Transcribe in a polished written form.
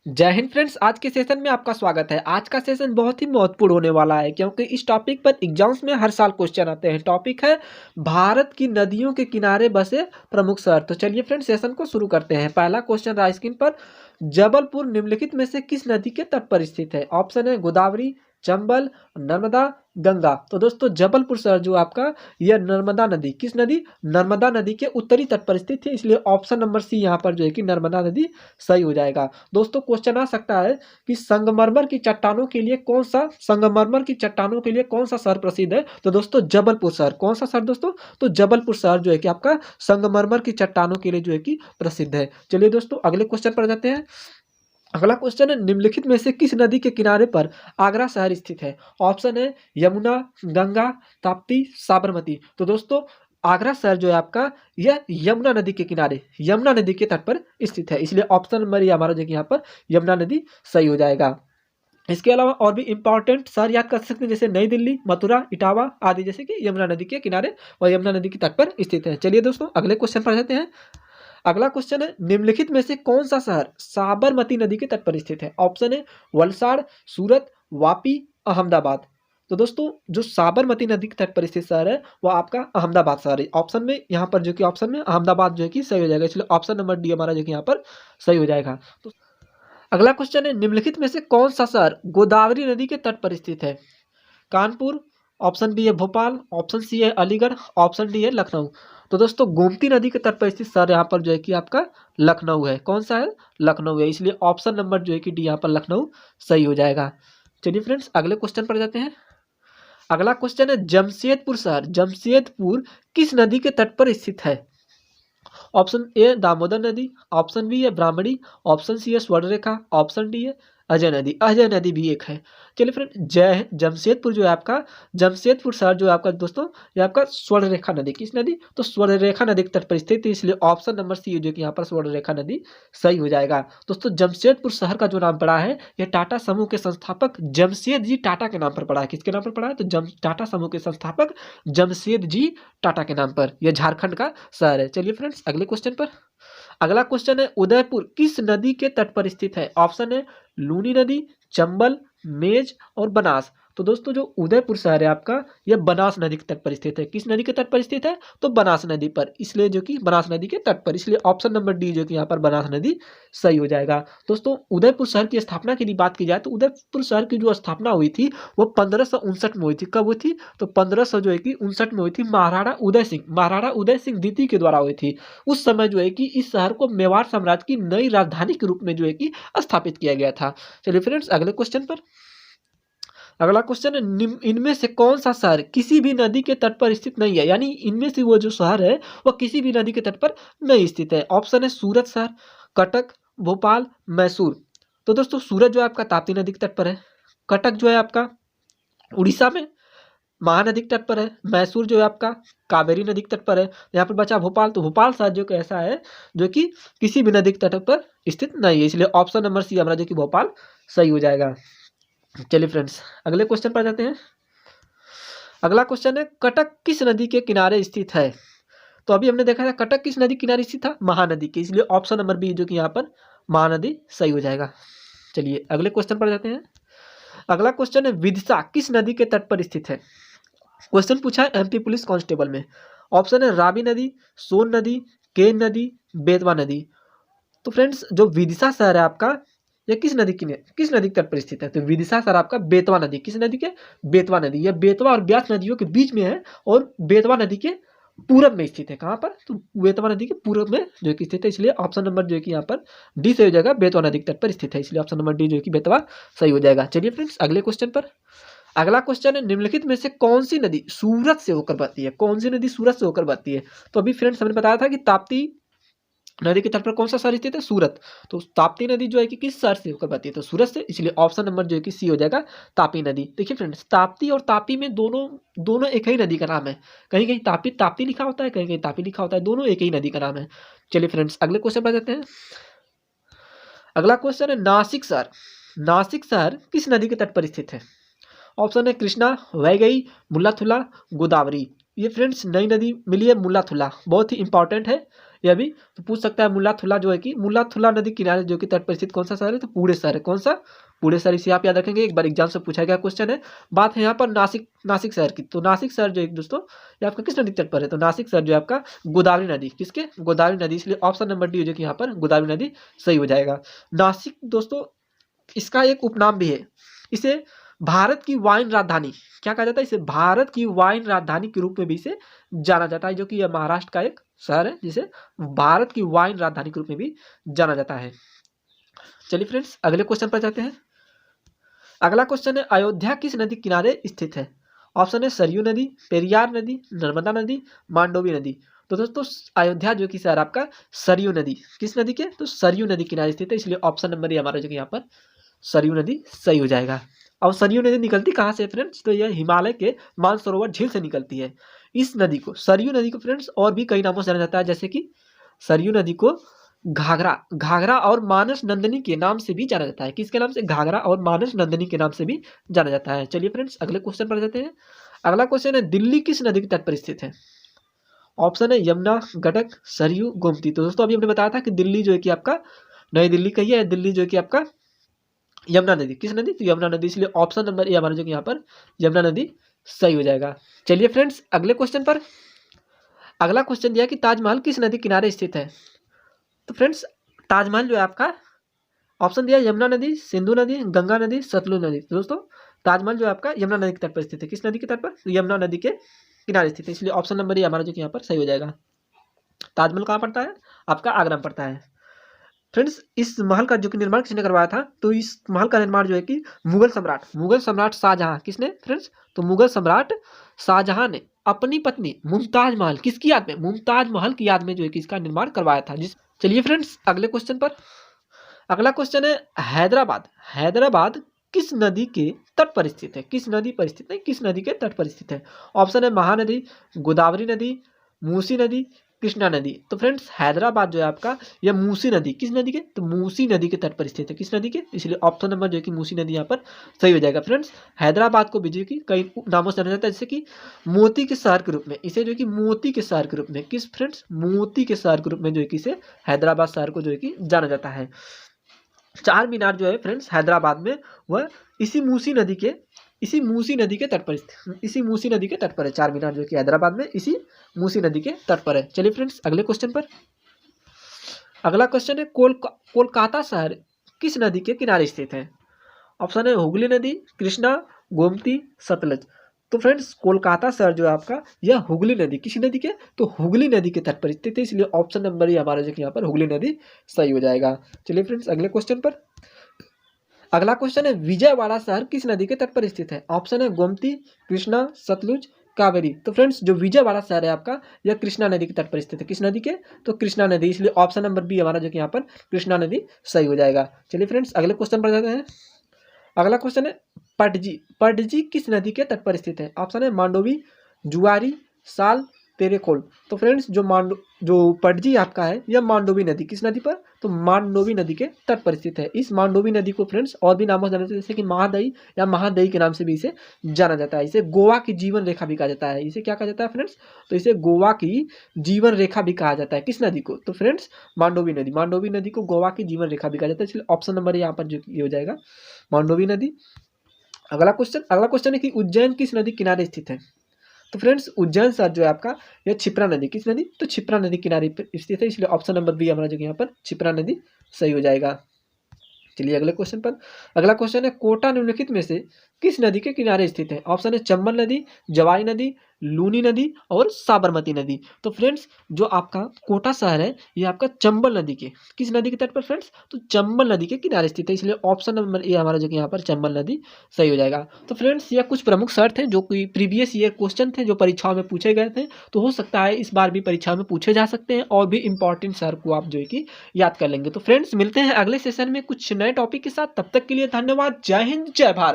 जय हिंद फ्रेंड्स। आज के सेशन में आपका स्वागत है। आज का सेशन बहुत ही महत्वपूर्ण होने वाला है क्योंकि इस टॉपिक पर एग्जाम्स में हर साल क्वेश्चन आते हैं। टॉपिक है भारत की नदियों के किनारे बसे प्रमुख शहर। तो चलिए फ्रेंड्स सेशन को शुरू करते हैं। पहला क्वेश्चन रहा स्क्रीन पर, जबलपुर निम्नलिखित में से किस नदी के तट पर स्थित है? ऑप्शन है गोदावरी, चंबल, नर्मदा, गंगा। तो दोस्तों जबलपुर शहर जो आपका, यह नर्मदा नदी, किस नदी, नर्मदा नदी के उत्तरी तट पर स्थित है, इसलिए ऑप्शन नंबर सी यहाँ पर जो है कि नर्मदा नदी सही हो जाएगा। दोस्तों क्वेश्चन आ सकता है कि संगमरमर की चट्टानों के लिए कौन सा शहर प्रसिद्ध है? तो दोस्तों जबलपुर शहर। कौन सा शहर दोस्तों? तो जबलपुर शहर जो है कि आपका संगमरमर की चट्टानों के लिए जो है कि प्रसिद्ध है। चलिए दोस्तों अगले क्वेश्चन पर जाते हैं। अगला क्वेश्चन है, निम्नलिखित में से किस नदी के किनारे पर आगरा शहर स्थित है? ऑप्शन है यमुना, गंगा, ताप्ती, साबरमती। तो दोस्तों आगरा शहर जो है आपका, यह यमुना नदी के किनारे, यमुना नदी के तट पर स्थित है, इसलिए ऑप्शन नंबर ये हमारा जो कि यहाँ पर यमुना नदी सही हो जाएगा। इसके अलावा और भी इंपॉर्टेंट शहर याद कर सकते हैं, जैसे नई दिल्ली, मथुरा, इटावा आदि, जैसे कि यमुना नदी के किनारे और यमुना नदी के तट पर स्थित है। चलिए दोस्तों अगले क्वेश्चन पर जाते हैं। अगला क्वेश्चन है, निम्नलिखित में से कौन सा शहर साबरमती नदी के तट पर स्थित है? ऑप्शन है वलसाड़, सूरत, वापी, अहमदाबाद। तो दोस्तों जो साबरमती नदी के तट पर स्थित शहर है वो आपका अहमदाबाद शहर है। ऑप्शन में यहाँ पर जो कि ऑप्शन में अहमदाबाद जो है कि सही हो जाएगा, इसलिए ऑप्शन नंबर डी हमारा जो कि यहाँ पर सही हो जाएगा। तो अगला क्वेश्चन है, निम्नलिखित में से कौन सा शहर गोदावरी नदी के तट पर स्थित है? कानपुर, ऑप्शन बी है भोपाल, ऑप्शन सी है अलीगढ़, ऑप्शन डी है लखनऊ। तो दोस्तों गोमती नदी के तट पर स्थित शहर यहाँ पर जो है कि आपका लखनऊ है। कौन सा है? लखनऊ है, इसलिए ऑप्शन नंबर जो है कि डी यहाँ पर लखनऊ सही हो जाएगा। चलिए फ्रेंड्स अगले क्वेश्चन पर जाते हैं। अगला क्वेश्चन है, जमशेदपुर शहर, जमशेदपुर किस नदी के तट पर स्थित है? ऑप्शन ए दामोदर नदी, ऑप्शन बी है ब्राह्मणी, ऑप्शन सी है स्वर्णरेखा, ऑप्शन डी है अजय नदी। अजय नदी भी एक है। चलिए फ्रेंड जमशेदपुर जो है आपका, जमशेदपुर शहर जो है आपका दोस्तों, ये आपका स्वर्णरेखा नदी, किस नदी? तो स्वर्णरेखा नदी के तट पर स्थित है, इसलिए ऑप्शन नंबर सी जो कि यहाँ पर स्वर्णरेखा नदी सही हो जाएगा। दोस्तों जमशेदपुर शहर का जो नाम पड़ा है, यह टाटा समूह के संस्थापक जमशेद जी टाटा के नाम पर पड़ा है। किसके नाम पर पड़ा है? तो टाटा समूह के संस्थापक जमशेद जी टाटा के नाम पर। यह झारखंड का शहर है। चलिए फ्रेंड्स अगले क्वेश्चन पर। अगला क्वेश्चन है, उदयपुर किस नदी के तट पर स्थित है? ऑप्शन है लूनी नदी, चंबल, मेज और बनास। तो दोस्तों जो उदयपुर शहर है आपका, यह बनास नदी के तट पर स्थित है। किस नदी के तट पर स्थित है? तो बनास नदी पर, इसलिए जो कि बनास नदी के तट पर, इसलिए ऑप्शन नंबर डी जो कि यहाँ पर बनास नदी सही हो जाएगा। दोस्तों उदयपुर शहर की स्थापना की बात की जाए तो उदयपुर शहर की जो स्थापना हुई थी वो 1559 में हुई थी। कब हुई थी? तो 1500 जो है कि 59 में हुई थी, महाराणा उदय सिंह द्वितीय के द्वारा हुई थी। उस समय जो है कि इस शहर को मेवाड़ साम्राज्य की नई राजधानी के रूप में जो है कि स्थापित किया गया था। चलिए फ्रेंड्स अगले क्वेश्चन पर। अगला क्वेश्चन है, इनमें से कौन सा शहर किसी भी नदी के तट पर स्थित नहीं है? यानी इनमें से वो जो शहर है वह किसी भी नदी के तट पर नहीं स्थित है। ऑप्शन है सूरत शहर, कटक, भोपाल, मैसूर। तो दोस्तों सूरत जो है आपका ताप्ती नदी के तट पर है, कटक जो है आपका उड़ीसा में महानदी के तट पर है, मैसूर जो है आपका कावेरी नदी के तट पर है। यहाँ पर बचा भोपाल, तो भोपाल शहर जो कि ऐसा है जो कि किसी भी नदी के तट पर स्थित नहीं है, इसलिए ऑप्शन नंबर सी हमारा जो कि भोपाल सही हो जाएगा। चलिए फ्रेंड्स अगले क्वेश्चन पर जाते हैं। अगला क्वेश्चन है, कटक किस नदी के किनारे स्थित है? तो अभी हमने देखा था कटक किस नदी किनारे स्थित था, महानदी के, इसलिए ऑप्शन नंबर बी जो कि यहाँ पर महानदी सही हो जाएगा। चलिए अगले क्वेश्चन पर जाते हैं। अगला क्वेश्चन है, विदिशा किस नदी के तट पर स्थित है? क्वेश्चन पूछा है एमपी पुलिस कांस्टेबल में। ऑप्शन है रावी नदी, सोन नदी, केन नदी, बेतवा नदी। तो फ्रेंड्स जो विदिशा शहर है आपका, यह किस नदी के तट पर स्थित है? तो विदिशा शहर आपका बेतवा नदी, किस नदी के? बेतवा नदी। यह बेतवा और ब्यास नदियों के बीच में है और बेतवा नदी के पूरब में स्थित है। कहाँ पर? तो बेतवा नदी के पूरब में जो कि स्थित है, इसलिए ऑप्शन नंबर जो है कि यहाँ पर डी सही हो जाएगा, बेतवा नदी के तट पर स्थित है, इसलिए ऑप्शन नंबर डी जो है कि बेतवा सही हो जाएगा। चलिए फ्रेंड्स अगले क्वेश्चन पर। अगला क्वेश्चन है, निम्नलिखित में से कौन सी नदी सूरत से होकर बहती है? कौन सी नदी सूरत से होकर बहती है? तो अभी फ्रेंड्स हमने बताया था कि ताप्ती नदी के तट पर कौन सा शहर स्थित है? सूरत। तो ताप्ती नदी जो है कि किस शहर से होकर बहती है? तो सूरत से, इसलिए ऑप्शन नंबर जो है कि सी हो जाएगा, तापी नदी। देखिए फ्रेंड्स ताप्ती और तापी में दोनों दोनों एक ही नदी का नाम है। कहीं कहीं तापी ताप्ती लिखा होता है, कहीं कहीं तापी लिखा होता है, दोनों एक ही नदी का नाम है। चलिए फ्रेंड्स अगले क्वेश्चन पर जाते हैं। अगला क्वेश्चन है, नासिक शहर किस नदी के तट पर स्थित है? ऑप्शन है कृष्णा, वैगई, मुल्लाथुला, गोदावरी। ये फ्रेंड्स नई नदी मिली है मुल्लाथुला, बहुत ही इंपॉर्टेंट है। यह भी तो पूछ सकता है मुल्लाथुल्ला जो है कि मुल्लाथुल्ला नदी किनारे जो कि तट पर स्थित कौन सा शहर है, तो पुणे शहर है। कौन सा? पुणे शहर। इसे आप याद रखेंगे, एक बार एग्जाम से पूछा गया क्वेश्चन है। बात है यहाँ पर नासिक शहर की, तो नासिक शहर जो है दोस्तों ये आपका किस नदी तट पर है, तो नासिक शहर जो है आपका गोदावरी नदी, किसके? गोदावरी नदी, इसलिए ऑप्शन नंबर डी जो कि यहाँ पर गोदावरी नदी सही हो जाएगा। नासिक दोस्तों इसका एक उपनाम भी है, इसे भारत की वाइन राजधानी क्या कहा जाता है, इसे भारत की वाइन राजधानी के रूप में भी इसे जाना जाता है, जो कि यह महाराष्ट्र का एक शहर है जिसे भारत की वाइन राजधानी के रूप में भी जाना जाता है। चलिए फ्रेंड्स अगले क्वेश्चन पर जाते हैं। अगला क्वेश्चन है अयोध्या किस नदी किनारे स्थित है? ऑप्शन है सरयू नदी, पेरियार नदी, नर्मदा नदी, मांडोवी नदी। तो दोस्तों अयोध्या जो कि शहर आपका सरयू नदी, किस नदी के? तो सरयू नदी किनारे स्थित है, इसलिए ऑप्शन नंबर ये हमारा जो कि यहाँ पर सरयू नदी सही हो जाएगा। और सरयू नदी निकलती कहाँ से फ्रेंड्स, तो यह हिमालय के मानसरोवर झील से निकलती है। इस नदी को, सरयू नदी को फ्रेंड्स और भी कई नामों से जाना जाता है, जैसे कि सरयू नदी को घाघरा और मानस नंदिनी के नाम से भी जाना जाता है। किसके नाम से? घाघरा और मानस नंदिनी के नाम से भी जाना जाता है। चलिए फ्रेंड्स अगले क्वेश्चन पर जाते हैं। अगला क्वेश्चन है दिल्ली किस नदी के तट पर स्थित है? ऑप्शन है यमुना, गंडक, सरयू, गोमती। तो दोस्तों अभी हमने बताया था कि दिल्ली जो है कि आपका नई दिल्ली कही है, दिल्ली जो है कि आपका यमुना नदी, किस नदी? तो यमुना नदी, इसलिए ऑप्शन नंबर ए हमारा जो कि यहाँ पर यमुना नदी सही हो जाएगा। चलिए फ्रेंड्स अगले क्वेश्चन पर। अगला क्वेश्चन दिया कि ताजमहल किस नदी किनारे स्थित है? तो फ्रेंड्स ताजमहल जो है आपका ऑप्शन दिया यमुना नदी, सिंधु नदी, गंगा नदी, सतलुज नदी। तो दोस्तों ताजमहल जो है आपका यमुना नदी के तट पर स्थित है। किस नदी के तट पर? तो यमुना नदी के किनारे स्थित है, इसलिए ऑप्शन नंबर ये हमारा जो कि यहाँ पर सही हो जाएगा। ताजमहल कहाँ पड़ता है? आपका आगरा में पड़ता है। फ्रेंड्स इस महल का जो कि निर्माण किसने करवाया था? तो इस महल का निर्माण जो है कि मुगल सम्राट शाहजहां, किसने फ्रेंड्स? तो मुगल सम्राट शाहजहां ने अपनी पत्नी मुमताज महल किसकी याद में? मुमताज महल की याद में जो है कि इसका निर्माण करवाया था। चलिए फ्रेंड्स अगले क्वेश्चन पर। अगला क्वेश्चन है हैदराबाद किस नदी के तट पर स्थित है? किस नदी पर स्थित है? किस नदी के तट पर स्थित है? ऑप्शन है महानदी, गोदावरी नदी, मूसी नदी, कृष्णा नदी। तो फ्रेंड्स हैदराबाद जो है आपका यह मूसी नदी, किस नदी के? तो मूसी नदी के तट पर स्थित है। किस नदी के? इसलिए ऑप्शन नंबर जो है कि मूसी नदी यहाँ पर सही हो जाएगा। फ्रेंड्स हैदराबाद को भी जो कि कई नामों से जाना जाता है, जैसे कि मोती के शहर के रूप में, इसे जो कि मोती के शहर के रूप में, किस फ्रेंड्स? मोती के शहर के रूप में जो है कि इसे हैदराबाद शहर को जो है कि जाना जाता है। चार मीनार जो है फ्रेंड्स हैदराबाद में वह इसी मूसी नदी के तट पर है। चार मीनार जो कि हैदराबाद में इसी मूसी नदी के तट पर है। चलिए फ्रेंड्स अगले क्वेश्चन पर। अगला क्वेश्चन है कोलकाता शहर किस नदी के किनारे स्थित है? ऑप्शन है हुगली नदी, कृष्णा, गोमती, सतलज। तो फ्रेंड्स कोलकाता शहर जो है आपका यह हुगली नदी, किसी नदी के? तो हुगली नदी के तट पर स्थित है, इसलिए ऑप्शन नंबर ये हमारा जो कि यहाँ पर हुगली नदी सही हो जाएगा। चलिए फ्रेंड्स अगले क्वेश्चन पर। अगला क्वेश्चन है विजयवाड़ा शहर किस नदी के तट पर स्थित है? ऑप्शन है गोमती, कृष्णा, सतलुज, कावेरी। तो फ्रेंड्स जो विजयवाड़ा शहर है आपका यह कृष्णा नदी के तट पर स्थित है। किस नदी के? तो कृष्णा नदी, इसलिए ऑप्शन नंबर बी हमारा जो कि यहाँ पर कृष्णा नदी सही हो जाएगा। चलिए फ्रेंड्स अगले क्वेश्चन पर जाते हैं। अगला क्वेश्चन है पडजी किस नदी के तट पर स्थित है? ऑप्शन है मांडोवी, जुआरी, साल, तेरेखोल। तो फ्रेंड्स जो पडजी आपका है यह मांडोवी नदी, किस नदी पर? तो मांडोवी नदी के तट पर स्थित है। इस मांडोवी नदी को फ्रेंड्स और भी नामों से जाना जाता है, जैसे कि महादई या महादई के नाम से भी इसे जाना जाता है। इसे गोवा की जीवन रेखा भी कहा जाता है। इसे क्या कहा जाता है फ्रेंड्स? तो इसे गोवा की जीवन रेखा भी कहा जाता है। किस नदी को? तो फ्रेंड्स मांडोवी नदी को गोवा की जीवन रेखा भी कहा जाता है, इसलिए ऑप्शन नंबर यहाँ पर जो ये हो जाएगा मांडोवी नदी। अगला क्वेश्चन है कि उज्जैन किस नदी किनारे स्थित है? तो फ्रेंड्स उज्जैन शहर जो है आपका यह क्षिप्रा नदी, किस नदी? तो क्षिप्रा नदी किनारे पर स्थित है, इसलिए ऑप्शन नंबर बी हमारा जो यहाँ पर क्षिप्रा नदी सही हो जाएगा। चलिए अगले क्वेश्चन पर। अगला क्वेश्चन है कोटा निम्नलिखित में से किस नदी के किनारे स्थित है? ऑप्शन है चंबल नदी, जवाई नदी, लूनी नदी और साबरमती नदी। तो फ्रेंड्स जो आपका कोटा शहर है ये आपका चंबल नदी के, किस नदी के तट पर फ्रेंड्स? तो चंबल नदी के किनारे स्थित है, इसलिए ऑप्शन नंबर ए हमारा जो कि यहाँ पर चंबल नदी सही हो जाएगा। तो फ्रेंड्स यह कुछ प्रमुख शहर थे जो कि प्रीवियस ईयर क्वेश्चन थे जो परीक्षाओं में पूछे गए थे, तो हो सकता है इस बार भी परीक्षा में पूछे जा सकते हैं और भी इंपॉर्टेंट शहर को आप जो है कि याद कर लेंगे। तो फ्रेंड्स मिलते हैं अगले सेशन में कुछ नए टॉपिक के साथ, तब तक के लिए धन्यवाद। जय हिंद, जय भारत।